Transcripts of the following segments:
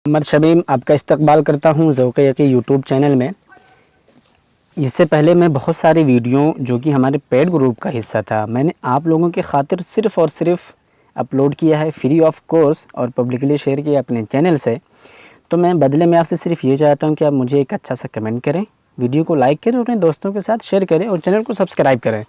محمد شمیم آپ کا استقبال کرتا ہوں ذوق یقین یوٹیوب چینل میں۔ اس سے پہلے میں بہت ساری ویڈیو جو کہ ہمارے پیڈ گروپ کا حصہ تھا، میں نے آپ لوگوں کی خاطر صرف اور صرف اپلوڈ کیا ہے فری آف کورس اور پبلکلی شیئر کیا اپنے چینل سے۔ تو میں بدلے میں آپ سے صرف یہ چاہتا ہوں کہ آپ مجھے ایک اچھا سا کمنٹ کریں، ویڈیو کو لائک کریں اور اپنے دوستوں کے ساتھ شیئر کریں اور چینل کو سبسکرائب کریں۔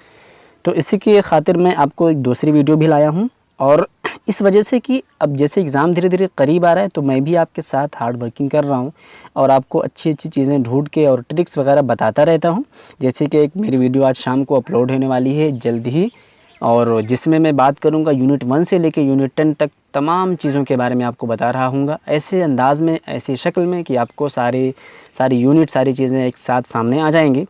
تو اسی کی خاطر میں آپ کو ایک دوسری ویڈیو بھی لایا ہوں، اور اس وجہ سے کہ اب جیسے ایگزام دھیرے دھیرے قریب آ رہا ہے تو میں بھی آپ کے ساتھ ہارڈ ورکنگ کر رہا ہوں اور آپ کو اچھی اچھی چیزیں ڈھونڈ کے اور ٹرکس وغیرہ بتاتا رہتا ہوں۔ جیسے کہ ایک میری ویڈیو آج شام کو اپلوڈ ہونے والی ہے جلد ہی، اور جس میں بات کروں گا یونٹ 1 سے لے کے یونٹ 10 تک تمام چیزوں کے بارے میں آپ کو بتا رہا ہوں گا، ایسے انداز میں، ایسی شکل میں کہ آپ کو ساری یونٹ، ساری چیزیں ایک ساتھ سامنے آ جائیں گی۔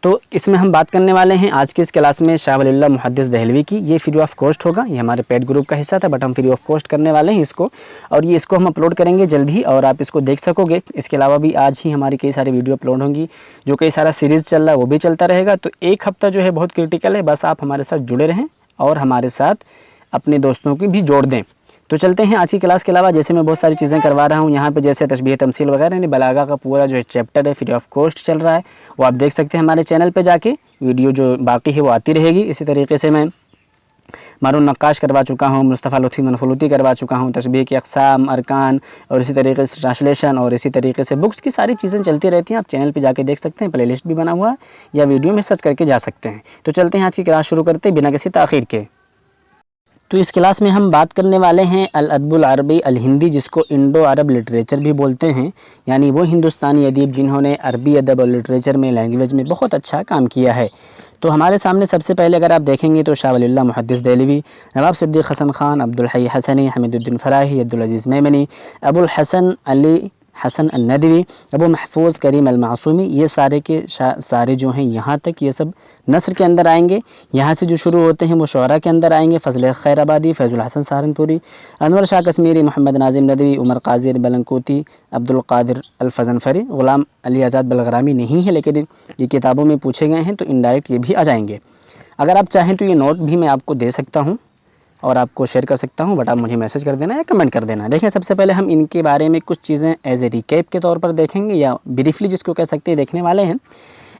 تو اس میں ہم بات کرنے والے ہیں آج کی اس کلاس میں شاہ ولی اللہ محدث دہلوی کی۔ یہ فری آف کاسٹ ہوگا، یہ ہمارے پیڈ گروپ کا حصہ تھا بٹ ہم فری آف کاسٹ کرنے والے ہیں اس کو، اور یہ اس کو ہم اپلوڈ کریں گے جلد ہی اور آپ اس کو دیکھ سکو گے۔ اس کے علاوہ بھی آج ہی ہماری کئی ساری ویڈیو اپلوڈ ہوں گی، جو کئی سارا سیریز چل رہا ہے وہ بھی چلتا رہے گا۔ تو ایک ہفتہ جو ہے بہت کرٹیکل ہے، بس آپ ہمارے ساتھ جڑے رہیں اور ہمارے ساتھ اپنے دوستوں کو بھی جوڑ دیں۔ تو چلتے ہیں آج کی کلاس کے علاوہ جیسے میں بہت ساری چیزیں کروا رہا ہوں یہاں پہ، جیسے تشبیہ تمثیل وغیرہ، یعنی بلاغہ کا پورا جو ہے چیپٹر ہے فری آف کاسٹ چل رہا ہے، وہ آپ دیکھ سکتے ہیں ہمارے چینل پہ جا کے، ویڈیو جو باقی ہے وہ آتی رہے گی۔ اسی طریقے سے میں مارون نقاش کروا چکا ہوں، مصطفیٰ لطفی منفلوطی کروا چکا ہوں، تشبیہ کی اقسام، ارکان، اور اسی طریقے سے ٹرانسلیشن، اور اسی طریقے سے بکس کی ساری چیزیں چلتی رہتی ہیں۔ آپ چینل پہ جا کے دیکھ سکتے ہیں، پلے لسٹ بھی بنا ہوا ہے، یا ویڈیو میں سرچ کر کے جا سکتے ہیں۔ تو چلتے ہیں آج کی کلاس شروع کرتے ہیں بنا کسی تاخیر کے۔ تو اس کلاس میں ہم بات کرنے والے ہیں الادب العربی الہندی، جس کو انڈو عرب لٹریچر بھی بولتے ہیں، یعنی وہ ہندوستانی ادیب جنہوں نے عربی ادب اور لٹریچر میں، لینگویج میں بہت اچھا کام کیا ہے۔ تو ہمارے سامنے سب سے پہلے اگر آپ دیکھیں گے تو شاہ ولی اللہ محدث دہلوی، نواب صدیق حسن خان، عبدالحی حسنی، حمید الدین فراہی، عبدالعزیز میمنی، ابو الحسن علی حسن الندوی، ابو محفوظ کریم المعصومی، یہ سارے کے سارے جو ہیں یہاں تک یہ سب نثر کے اندر آئیں گے۔ یہاں سے جو شروع ہوتے ہیں وہ شعراء کے اندر آئیں گے، فضل خیر آبادی، فیض الحسن سہارنپوری، انور شاہ کشمیری، محمد ناظم ندوی، عمر قاضی بلنکوتی، عبدالقادر الفزنفری، غلام علی آزاد بلغرامی نہیں ہے لیکن یہ کتابوں میں پوچھے گئے ہیں تو انڈائریکٹ یہ بھی آ جائیں گے۔ اگر آپ چاہیں تو یہ نوٹ بھی میں آپ کو دے سکتا ہوں اور آپ کو شیئر کر سکتا ہوں، بٹ آپ مجھے میسج کر دینا یا کمنٹ کر دینا۔ دیکھیں سب سے پہلے ہم ان کے بارے میں کچھ چیزیں ایز اے ریکیپ کے طور پر دیکھیں گے، یا بریفلی جس کو کہہ سکتے ہیں دیکھنے والے ہیں۔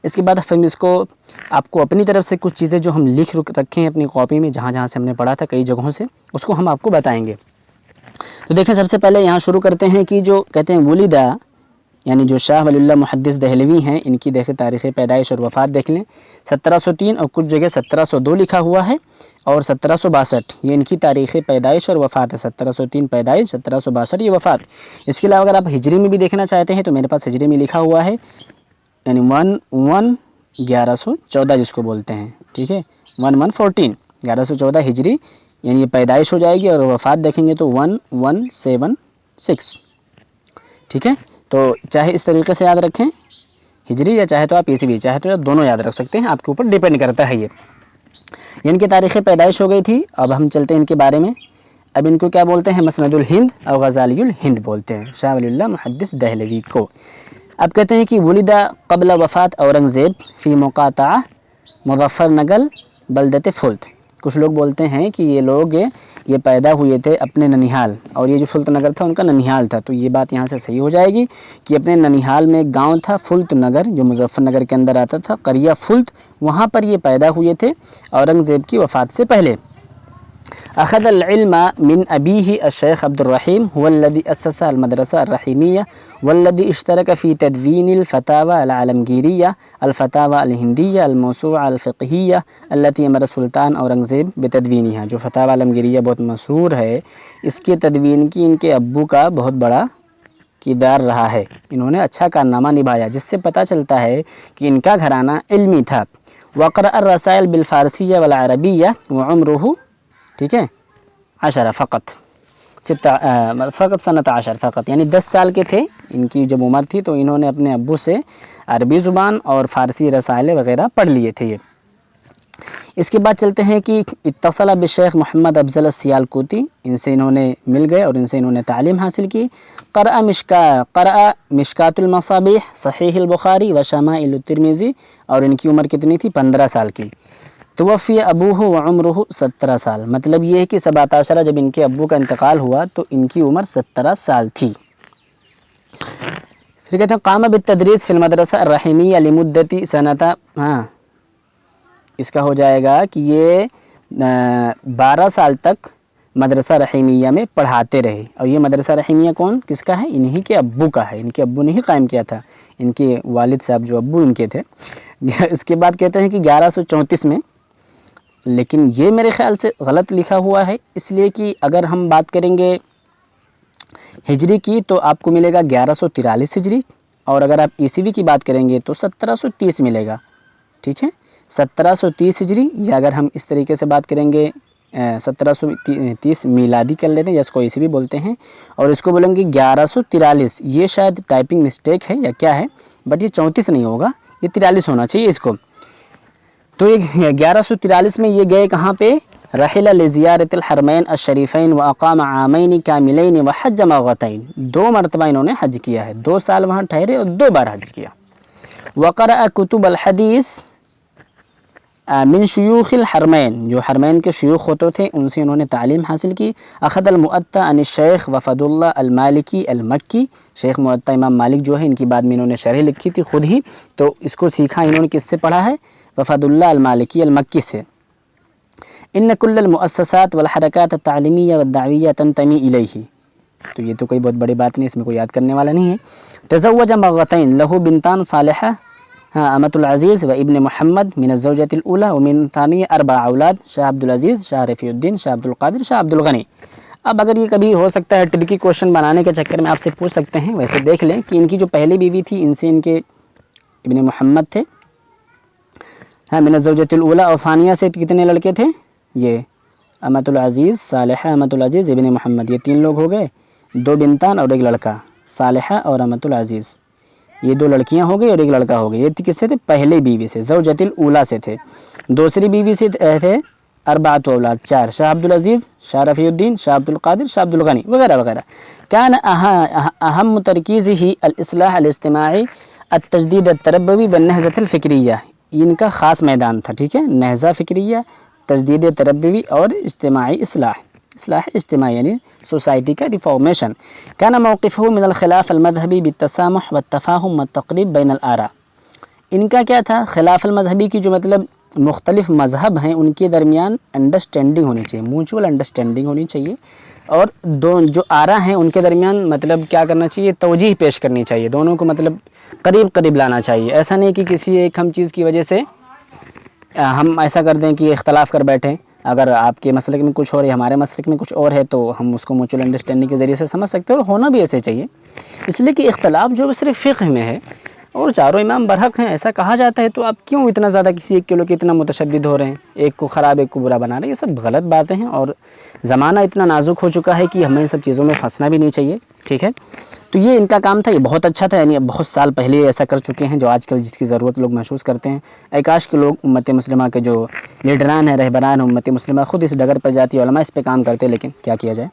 اس کے بعد ہم اس کو آپ کو اپنی طرف سے کچھ چیزیں جو ہم لکھ رکھے ہیں اپنی کاپی میں، جہاں جہاں سے ہم نے پڑھا تھا کئی جگہوں سے، اس کو ہم آپ کو بتائیں گے۔ تو دیکھیں سب سے پہلے یہاں شروع کرتے ہیں کہ جو کہتے ہیں ولیدہ، یعنی جو شاہ ولی اللہ محدث دہلوی ہیں، ان کی دیکھیں تاریخ پیدائش اور وفات دیکھ لیں، 1703 اور کچھ جگہ 1702 لکھا ہوا ہے، اور 1762 یہ ان کی تاریخ پیدائش اور وفات ہے۔ 1703 پیدائش، 1762 یہ وفات۔ اس کے علاوہ اگر آپ ہجری میں بھی دیکھنا چاہتے ہیں تو میرے پاس ہجری میں لکھا ہوا ہے، یعنی 1114 جس کو بولتے ہیں، ٹھیک ہے، 1114 1114 ہجری، یعنی یہ پیدائش ہو جائے گی، اور وفات دیکھیں گے تو 1176، ٹھیک ہے۔ تو چاہے اس طریقے سے یاد رکھیں ہجری، یا چاہے تو آپ عیسوی، چاہے تو آپ دونوں یاد رکھ سکتے ہیں، آپ کے اوپر ڈیپینڈ کرتا ہے یہ ان کی تاریخ پیدائش ہو گئی تھی۔ اب ہم چلتے ہیں ان کے بارے میں۔ اب ان کو کیا بولتے ہیں؟ مسند الہند اور غزالی الہند بولتے ہیں شاہ ولی اللہ محدث دہلوی کو۔ اب کہتے ہیں کہ ولدہ قبل وفات اورنگزیب فی مقاطعہ مظفر نگل بلدت فلت۔ کچھ لوگ بولتے ہیں کہ یہ لوگ یہ پیدا ہوئے تھے اپنے ننیحال، اور یہ جو فلت نگر تھا ان کا ننیحال تھا، تو یہ بات یہاں سے صحیح ہو جائے گی کہ اپنے ننیحال میں ایک گاؤں تھا فلت نگر، جو مظفر نگر کے اندر آتا تھا، قریہ فلت، وہاں پر یہ پیدا ہوئے تھے اورنگزیب کی وفات سے پہلے۔ اخذ العلم من ابیہ الشیخ عبد الرحیم هو الذي اسس المدرسة الرحیمیہ والذي اشترك في تدوین الفتاوى العالمگیریہ الفتاوى الہندیہ الموسوعة الفقہیہ التي امر سلطان اورنگزیب بتدوینها۔ جو فتاوی عالمگیریہ بہت مشہور ہے، اس کے تدوین کی ان کے ابو کا بہت بڑا کردار رہا ہے، انہوں نے اچھا کارنامہ نبھایا، جس سے پتہ چلتا ہے کہ ان کا گھرانہ علمی تھا۔ وقرأ الرسائل بالفارسیہ والعربیہ وعمرہ، ٹھیک ہے، 10 فقط سنۃ 10 فقط، یعنی 10 سال کے تھے ان کی جب عمر تھی تو انہوں نے اپنے ابو سے عربی زبان اور فارسی رسائل وغیرہ پڑھ لیے تھے یہ۔ اس کے بعد چلتے ہیں کہ اتصل بالشیخ محمد افضل السیالکوتی، ان سے انہوں نے مل گئے اور ان سے انہوں نے تعلیم حاصل کی۔ قرأ مشکات المصابیح، صحیح البخاری و شمائل الترمذی، اور ان کی عمر کتنی تھی؟ 15 سال کی۔ توفی ابوہ وعمرہ 17 سال، مطلب یہ ہے کہ 17 جب ان کے ابو کا انتقال ہوا تو ان کی عمر 17 سال تھی۔ پھر کہتے ہیں قام بالتدریس فی المدرسہ الرحیمیہ لمدت سنتا، اس کا ہو جائے گا کہ یہ 12 سال تک مدرسہ رحیمیہ میں پڑھاتے رہے۔ اور یہ مدرسہ رحیمیہ کس کا ہے؟ انہی کے ابو کا ہے، ان کے ابو نے ہی قائم کیا تھا، ان کے والد صاحب جو ابو ان کے تھے۔ اس کے بعد کہتے ہیں کہ 1134 میں، لیکن یہ میرے خیال سے غلط لکھا ہوا ہے، اس لیے کہ اگر ہم بات کریں گے ہجری کی تو آپ کو ملے گا 1143 ہجری، اور اگر آپ عیسوی کی بات کریں گے تو 1730 ملے گا، ٹھیک ہے، 1730 ہجری، یا اگر ہم اس طریقے سے بات کریں گے 1730 میلادی کر لیتے ہیں، یا اس کو عیسوی بولتے ہیں، اور اس کو بولیں گے 1143، یہ شاید ٹائپنگ مسٹیک ہے یا کیا ہے، بٹ یہ 34 نہیں ہوگا، یہ 43 ہونا چاہیے اس کو۔ تو یہ 1143 میں یہ گئے کہاں پہ؟ رحل لزیارت الحرمین الشریفین واقام عامین کاملین وحج مرتین، 2 مرتبہ انہوں نے حج کیا ہے، 2 سال وہاں ٹھہرے اور 2 بار حج کیا۔ وقرأ کتب الحدیث من شیوخ الحرمین، جو حرمین کے شیوخ ہوتے تھے ان سے انہوں نے تعلیم حاصل کی۔ اخذ المؤطا عن الشیخ وفد اللہ المالکی المکی، شیخ مؤطا امام مالک جو ہے ان کی بعد میں انہوں نے شرح لکھی تھی خود ہی، تو اس کو سیکھا انہوں نے کس سے پڑھا ہے؟ وفد اللہ المالکی المکی سے۔ ان کل المؤسسات والحرکات التعلیمیہ والدعویہ تنتمی الیہ، تو یہ تو کوئی بہت بڑی بات نہیں، اس میں کوئی یاد کرنے والا نہیں ہے۔ تزوج مرتين له بنتان صالحة امة العزیز و ابن محمد من الزوجة الأولى ومن ثانیہ 4 اولاد، شاہ عبدالعزیز، شاہ رفیع الدین، شاہ عبدالقادر، شاہ عبدالغنی۔ اب اگر یہ کبھی ہو سکتا ہے ٹرکی کوشچن بنانے کے چکر میں آپ سے پوچھ سکتے ہیں، ویسے دیکھ لیں کہ ان کی جو پہلی بیوی تھی ان سے ان کے ابن محمد تھے، من الزوجة الأولى، اور ثانیہ سے کتنے لڑکے تھے؟ یہ امة العزیز، صالحہ، امة العزیز، ابن محمد، یہ 3 لوگ ہو گئے، 2 بنتان اور 1 لڑکا، صالحہ اور امة العزیز، یہ 2 لڑکیاں ہو گئی اور 1 لڑکا ہو گیا۔ یہ کس سے تھے؟ پہلے بیوی سے، زوجۃ الاولیٰ سے تھے۔ دوسری بیوی سے تھے 4 اولاد، 4، شاہ عبدالعزیز، شاہ رفیع الدین، شاہ عبدالقادر، شاہ عبدالغنی وغیرہ وغیرہ۔ کان اہم ترکیزہ الاصلاح الاجتماعی التجدید التربوی والنہضۃ الفکریہ، ان کا خاص میدان تھا، ٹھیک ہے، نہضہ فکریہ، تجدید تربوی اور اجتماعی اصلاح اجتماعی یعنی سوسائٹی کا ریفارمیشن۔ کان موقفہ من الخلاف المذہبی بالتسامح والتفاہم والتقریب بین الآراء، ان کا کیا تھا؟ خلاف المذہبی کی جو مطلب مختلف مذہب ہیں ان کے درمیان انڈرسٹینڈنگ ہونی چاہیے، میوچول انڈرسٹینڈنگ ہونی چاہیے، اور جو آراء ہیں ان کے درمیان مطلب کیا کرنا چاہیے؟ توجیہ پیش کرنی چاہیے، دونوں کو مطلب قریب لانا چاہیے۔ ایسا نہیں کہ کسی ایک ہم چیز کی وجہ سے ہم ایسا کر دیں کہ اختلاف کر بیٹھیں، اگر آپ کے مسلک میں کچھ اور ہے ہمارے مسلک میں کچھ اور ہے تو ہم اس کو میوچول انڈرسٹینڈنگ کے ذریعے سے سمجھ سکتے ہیں، اور ہونا بھی ایسے چاہیے، اس لیے کہ اختلاف جو صرف فقہ میں ہے اور چاروں امام برحق ہیں ایسا کہا جاتا ہے، تو آپ کیوں اتنا زیادہ کسی ایک کے لوگ اتنا متشدد ہو رہے ہیں، ایک کو خراب ایک کو برا بنا رہے ہیں؟ یہ سب غلط باتیں ہیں، اور زمانہ اتنا نازک ہو چکا ہے کہ ہمیں ان سب چیزوں میں پھنسنا بھی نہیں چاہیے، ٹھیک ہے۔ تو یہ ان کا کام تھا، یہ بہت اچھا تھا، یعنی بہت سال پہلے ایسا کر چکے ہیں، جو آج کل جس کی ضرورت لوگ محسوس کرتے ہیں۔ اے کاش کے لوگ امت مسلمہ کے جو لیڈران ہیں، رہبران امت مسلمہ، خود اس ڈگر پر جاتی، علماء اس پہ کام کرتے، لیکن کیا کیا جائے۔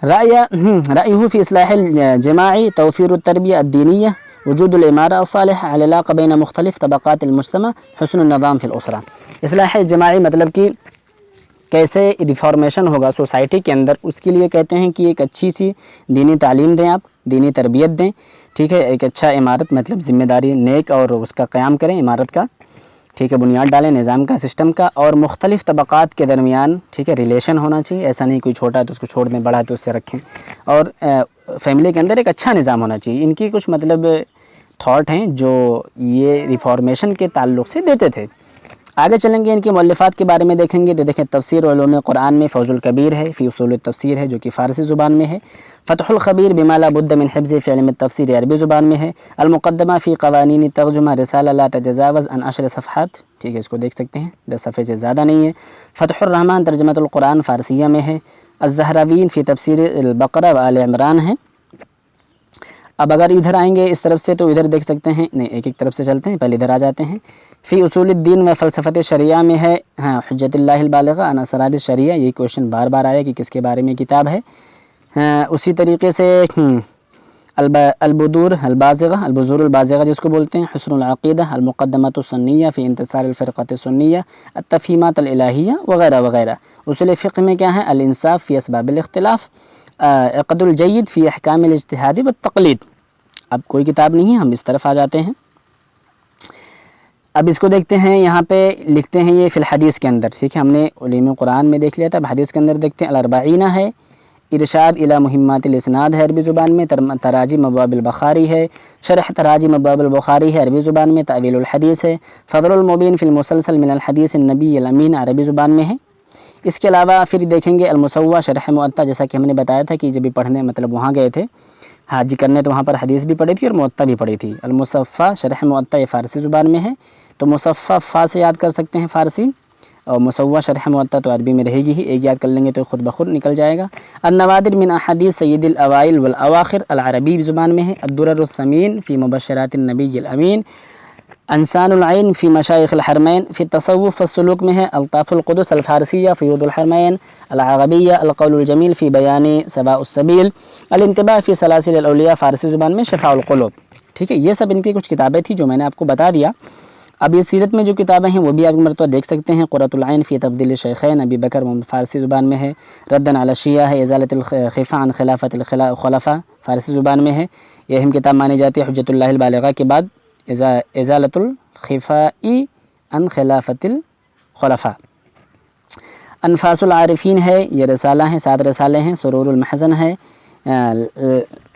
رأیہ فی اصلاح الجماعی توفیر التربیہ الدینیہ وجود الامارہ الصالحہ العلاقہ بین مختلف طبقات المجتمع حسن النظام فی الاسرہ۔ اصلاح جماعی مطلب کہ کیسے ریفارمیشن ہوگا سوسائٹی کے اندر، اس کے لیے کہتے ہیں کہ ایک اچھی سی دینی تعلیم دیں، آپ دینی تربیت دیں، ٹھیک ہے، ایک اچھا عمارت مطلب ذمہ داری نیک اور اس کا قیام کریں، عمارت کا، ٹھیک ہے، بنیاد ڈالیں نظام کا، سسٹم کا، اور مختلف طبقات کے درمیان، ٹھیک ہے، ریلیشن ہونا چاہیے، ایسا نہیں کوئی چھوٹا ہے تو اس کو چھوڑ دیں، بڑا ہے تو اس سے رکھیں، اور فیملی کے اندر ایک اچھا نظام ہونا چاہیے۔ ان کی کچھ مطلب تھاٹ ہیں جو یہ ریفارمیشن کے تعلق سے دیتے تھے۔ آگے چلیں گے ان کی مؤلفات کے بارے میں دیکھیں گے تو دیکھیں تفسیر علوم قرآن میں فوز الکبیر ہے، فی اصول التفسیر ہے جو کہ فارسی زبان میں ہے، فتح الخبیر بما لا بد من حفظ فی علم التفسیر عربی زبان میں ہے، المقدمہ فی قوانین ترجمہ رسالہ لا تتجاوز عن 10 صفحات، ٹھیک ہے، اس کو دیکھ سکتے ہیں، 10 صفحے سے زیادہ نہیں ہے، فتح الرحمن ترجمۃ القرآن فارسیہ میں ہے، الزہراوین فی تفسیر البقرہ و آل عمران ہے۔ اب اگر ادھر آئیں گے اس طرف سے تو ادھر دیکھ سکتے ہیں، نہیں ایک ایک طرف سے چلتے ہیں، پہلے ادھر آ جاتے ہیں، فی اصول الدین و فلسفت شریعہ میں ہے، ہاں، حجت اللہ البالغہ عن اسرار الشریعہ، یہ کوشچن بار بار آیا کہ کس کے بارے میں کتاب ہے۔ اسی طریقے سے البدور البازغہ، البذور البازغہ جس کو بولتے ہیں، حسن العقیدہ، المقدمۃ السنیہ فی انتصار الفرقۃ السنیہ، التفہیمات الالہیہ وغیرہ وغیرہ۔ اصول فقہ میں کیا ہے؟ الانصاف فی اسباب الاختلاف، عقد الجید فی احکام الاجتہاد والتقلید۔ اب کوئی کتاب نہیں ہے، ہم اس طرف آ جاتے ہیں۔ اب اس کو دیکھتے ہیں، یہاں پہ لکھتے ہیں یہ فی الحدیث کے اندر، ٹھیک ہے، ہم نے علوم قرآن میں دیکھ لیا تھا، اب حدیث کے اندر دیکھتے ہیں۔ الاربعینہ ہے، ارشاد الی مہمات الاسناد ہے عربی زبان میں، تراجم ابواب البخاری ہے، شرح تراجم ابواب البخاری ہے عربی زبان میں، تأویل الحدیث ہے، فضل المبین فی المسلسل من الحدیث النبی الامین عربی زبان میں ہے۔ اس کے علاوہ پھر دیکھیں گے المسوہ شرح معطا، جیسا کہ ہم نے بتایا تھا کہ جب بھی پڑھنے مطلب وہاں گئے تھے حاجی کرنے تو وہاں پر حدیث بھی پڑھی تھی اور معطا بھی پڑھی تھی۔ المصفہ شرح معطا یہ فارسی زبان میں ہے، تو مصفہ فا سے یاد کر سکتے ہیں فارسی، اور مسوہ شرح معطا تو عربی میں رہے گی ہی، ایک یاد کر لیں گے تو خود بخود نکل جائے گا۔ النوادر من احادیث سید الاوائل والاواخر العربی زبان میں ہے۔ الدرر الثمین فی مبشرات النبی الامین، انسان العین فی مشایخ الحرمین، فی التصوف والسلوک میں ہے۔ الطاف القدس الفارسیہ، فیوض الحرمین العربیہ، القول الجمیل فی بیان سواء السبیل، الانتباہ فی سلاسل الاولیاء فارسی زبان میں، شفاء القلوب۔ ٹھیک ہے، یہ سب ان کی کچھ کتابیں تھیں جو میں نے آپ کو بتا دیا۔ اب یہ سیرت میں جو کتابیں ہیں وہ بھی آپ مرتبہ دیکھ سکتے ہیں۔ قرۃ العین فی تفضیل الشیخین ابی بکر فارسی زبان میں ہے۔ ردًا علی الشیعہ ہے، ازالۃ الخفا عن خلافۃ الخلفاء فارسی زبان میں ہے، یہ اہم کتاب مانی جاتی ہے حجۃ اللہ البالغہ کے بعد، ازالۃ الخفاء عن خلافۃ الخلفاء۔ انفاس العارفین ہے، یہ رسالہ ہیں، 7 رسالے ہیں۔ سرور المحزن ہے،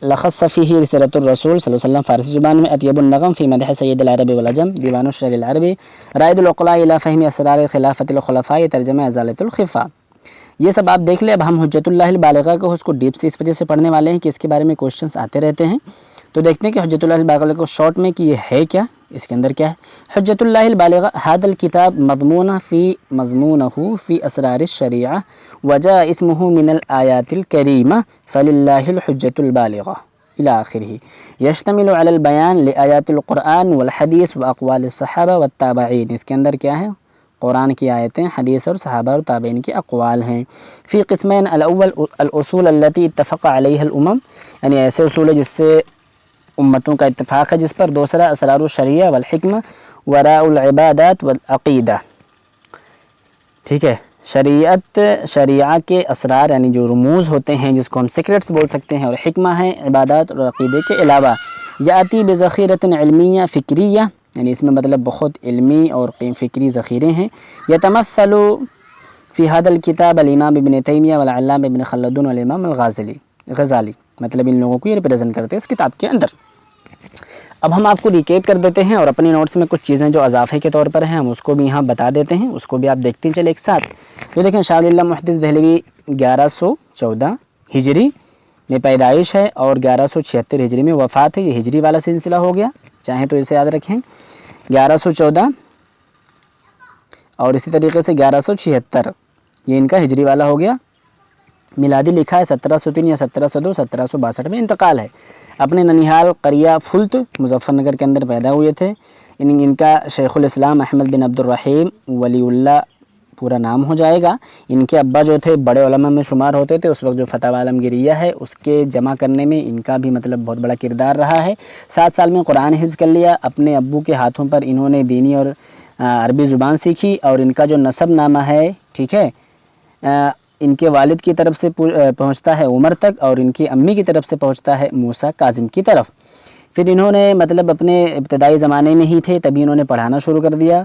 لخص فیہ سیرۃ الرسول صلی اللہ علیہ وسلم فارسی زبان میں۔ اطیب النغم فی مدح سید العرب والعجم، دیوان الشعر العربی۔ رائد العقلاء الی فہم اسرار خلافۃ الخلفاء، ترجمہ ازالۃ الخفا۔ یہ سب آپ دیکھ لیں۔ اب ہم حجۃ اللہ البالغہ کو اس کو ڈیپ سے اس وجہ سے پڑھنے والے ہیں کہ اس کے بارے میں کوشچنس آتے رہتے ہیں، تو دیکھتے ہیں کہ حجۃ اللہ البالغہ کو شارٹ میں کہ یہ ہے کیا، اس کے اندر کیا ہے۔ حجۃ اللہ البالغہ ھذا الکتاب مضمونہ فی اسرار الشریعہ وجاء اسمہ من الآیات الکریمہ فللہ الحجۃ البالغہ الی آخرہ، یشتمل علی البیان لآیات القرآن والحدیث واقوال الصحابہ والتابعین۔ اس کے اندر کیا ہے؟ قرآن کی آیتیں، حدیث اور صحابہ اور تابعین کے اقوال ہیں۔ فی قسمین، الاول الاصول التی اتفق علیہ الامم، یعنی ایسے اصول ہے جس سے امتوں کا اتفاق ہے جس پر۔ دوسرا اسرار الشریعہ والحکمہ وراء العبادات والعقیدہ، ٹھیک ہے، شریعہ کے اسرار یعنی جو رموز ہوتے ہیں جس کو ہم سیکرٹس بول سکتے ہیں، اور حکمہ ہے عبادات اور عقیدے کے علاوہ۔ یاتی بذخیرۃ علمیہ فکریہ، یعنی اس میں مطلب بہت علمی اور فکری ذخیرے ہیں۔ یتمثل فی ھذا الکتاب الامام ابن تیمیہ والعلامہ ابن خلدون والامام الغزالی، مطلب ان لوگوں کو یہ ریپرزینٹ کرتے ہیں اس کتاب کے اندر۔ اب ہم آپ کو ریکیپ کر دیتے ہیں اور اپنی نوٹس میں کچھ چیزیں جو اضافے کے طور پر ہیں ہم اس کو بھی یہاں بتا دیتے ہیں، اس کو بھی آپ دیکھتے چلے ایک ساتھ۔ تو دیکھیں، شاہ ولی اللہ محدث دہلوی 1114 ہجری میں پیدائش ہے اور 1176 ہجری میں وفات ہے، یہ ہجری والا سلسلہ ہو گیا، چاہیں تو اسے یاد رکھیں 1114، اور اسی طریقے سے 1176 یہ ان کا ہجری والا ہو گیا۔ میلادی لکھا ہے 1703 یا 1702، 1762 میں انتقال ہے۔ اپنے ننیحال قریہ فلت مظفر نگر کے اندر پیدا ہوئے تھے۔ ان کا شیخ الاسلام احمد بن عبد الرحیم ولی اللہ پورا نام ہو جائے گا۔ ان کے ابا جو تھے بڑے علماء میں شمار ہوتے تھے، اس وقت جو فتح عالمگیریہ ہے اس کے جمع کرنے میں ان کا بھی مطلب بہت بڑا کردار رہا ہے۔ 7 سال میں قرآن حفظ کر لیا۔ اپنے ابو کے ہاتھوں پر انہوں نے دینی اور عربی زبان سیکھی، اور ان کا جو نسب نامہ ہے، ٹھیک ہے، ان کے والد کی طرف سے پہنچتا ہے عمر تک، اور ان کی امی کی طرف سے پہنچتا ہے موسیٰ کاظم کی طرف۔ پھر انہوں نے مطلب اپنے ابتدائی زمانے میں ہی تھے تبھی انہوں نے پڑھانا شروع کر دیا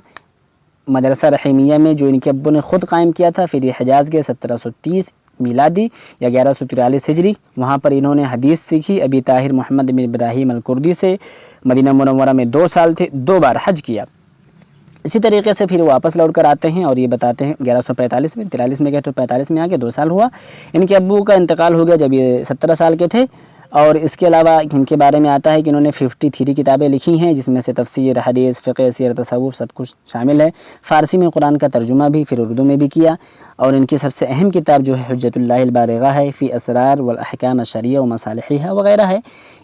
مدرسہ رحیمیہ میں، جو ان کے ابو نے خود قائم کیا تھا۔ پھر یہ حجاز گئے 1730 میلادی یا 1143 ہجری، وہاں پر انہوں نے حدیث سیکھی ابی طاہر محمد بن ابراہیم الکردی سے۔ مدینہ منورہ میں 2 سال تھے، 2 بار حج کیا۔ اسی طریقے سے پھر واپس لوٹ کر آتے ہیں اور یہ بتاتے ہیں 1145 میں، 43 میں گئے تو 45 میں آ کے 2 سال ہوا۔ ان کے ابو کا انتقال ہو گیا جب یہ 17 سال کے تھے۔ اور اس کے علاوہ ان کے بارے میں آتا ہے کہ انہوں نے 53 کتابیں لکھی ہیں، جس میں سے تفسیر، حدیث، فقہ، سیرت، تصوف سب کچھ شامل ہے۔ فارسی میں قرآن کا ترجمہ بھی پھر اردو میں بھی کیا، اور ان کی سب سے اہم کتاب جو ہے حجت اللہ البالغہ ہے فی اسرار والاحکام الشرعیہ و مصالحہ وغیرہ ہے۔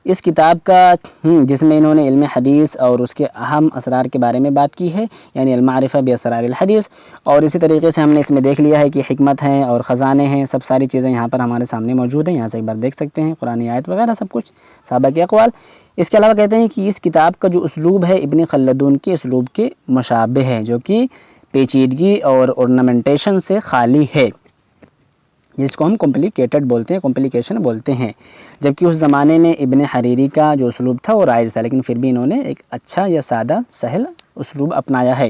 اس کتاب کا جس میں انہوں نے علم حدیث اور اس کے اہم اسرار کے بارے میں بات کی ہے، یعنی المعرفہ باسرار الحدیث، اور اسی طریقے سے ہم نے اس میں دیکھ لیا ہے کہ حکمت ہیں اور خزانے ہیں، سب ساری چیزیں یہاں پر ہمارے سامنے موجود ہیں، یہاں سے ایک بار دیکھ سکتے ہیں، قرآن آیت وغیرہ سب کچھ، صحابہ کے اقوال۔ اس کے علاوہ کہتے ہیں کہ اس کتاب کا جو اسلوب ہے ابن خلدون کے اسلوب کے مشابہ ہے، جو کہ پیچیدگی اور ornamentation سے خالی ہے، جس کو ہم کمپلیکیٹڈ بولتے ہیں، کمپلیکیشن بولتے ہیں، جبکہ اس زمانے میں ابن حریری کا جو اسلوب تھا وہ رائج تھا، لیکن پھر بھی انہوں نے ایک اچھا یا سادہ سہل اسلوب اپنایا ہے۔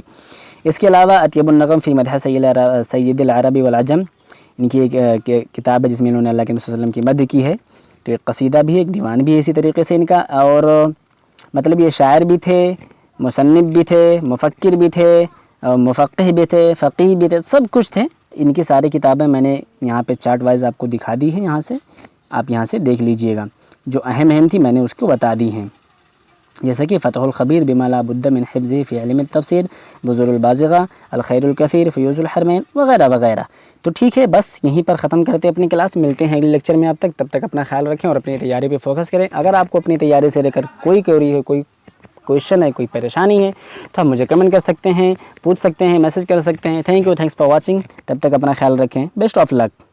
اس کے علاوہ اطیب النغم فی مدح سید العرب والعجم، ان کی ایک کتاب ہے جس میں انہوں نے اللہ کے رسول صلی اللہ علیہ وسلم کی مدح کی ہے، تو ایک قصیدہ بھی ہے، ایک دیوان بھی ہے اسی طریقے سے ان کا، اور مطلب یہ شاعر بھی تھے، مصنف بھی تھے، مفکر بھی تھے، مفقہ بھی تھے، فقیہ بھی تھے، سب کچھ تھے۔ ان کی ساری کتابیں میں نے یہاں پہ چارٹ وائز آپ کو دکھا دی ہیں، یہاں سے آپ یہاں سے دیکھ لیجئے گا، جو اہم تھی میں نے اس کو بتا دی ہیں، جیسا کہ فتح الخبیر بما لا بد من حفظه فی علم التفسیر، بذور البازغہ، الخیر الکثیر، فیوز الحرمین وغیرہ وغیرہ۔ تو ٹھیک ہے، بس یہیں پر ختم کرتے اپنی کلاس، ملتے ہیں اگلے لیکچر میں، تب تک اپنا خیال رکھیں اور اپنی تیاری پہ فوکس کریں۔ اگر آپ کو اپنی تیاری سے لے کر کوئی کوئری ہے، کوئی کویشچن ہے، کوئی پریشانی ہے، تو آپ مجھے کمنٹ کر سکتے ہیں، پوچھ سکتے ہیں، میسج کر سکتے ہیں۔ Thank you, thanks for watching, تب تک اپنا خیال رکھیں، بیسٹ آف لک۔